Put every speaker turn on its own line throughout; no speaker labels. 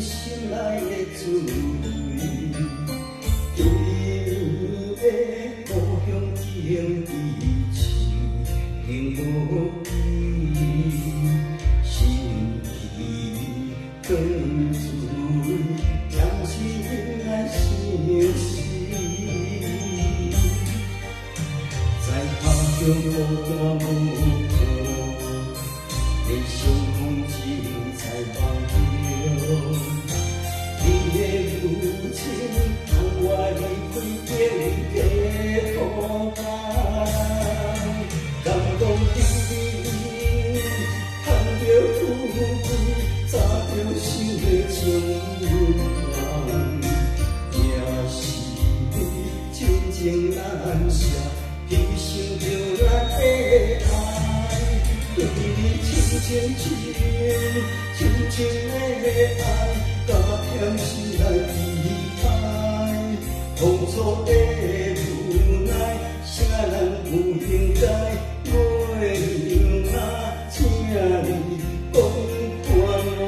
心内的滋味，对的故乡经已情无依，心意更滋味，将心爱相思，在他乡孤单无伴，连相逢情才忘掉。你的柔情，让我离开叫你加孤单。感动的你，叹着富贵，早着心的情缘，也是你真情难舍，牺牲着咱的爱，对你深深情，深深的爱，加添心内期待，当初的无奈，啥人有应该？袂用啊，请你讲看卖。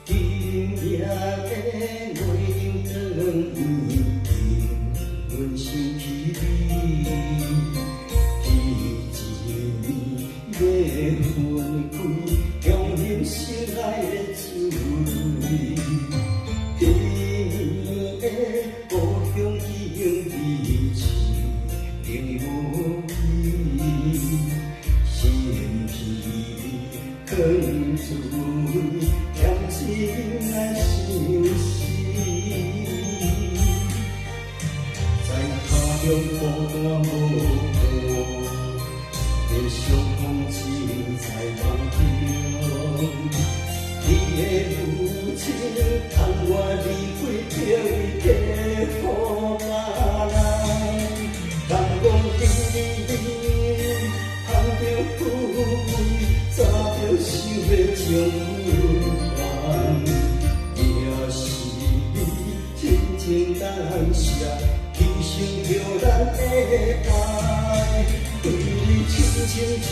今夜的月亮已经阮心起你，彼一暝要分开，用尽心爱的滋味。天的故乡已经离去，另无依，心皮更滋味，添情爱相思。用孤单无伴，连相逢情才忘掉。你的柔情，让我离开叫伊加苦难。感动的你，叹着富贵，早着想要情缘，也是你真情难舍。牺牲着咱的爱，对你深深情，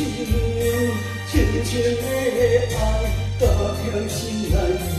深深的爱，加添心内意。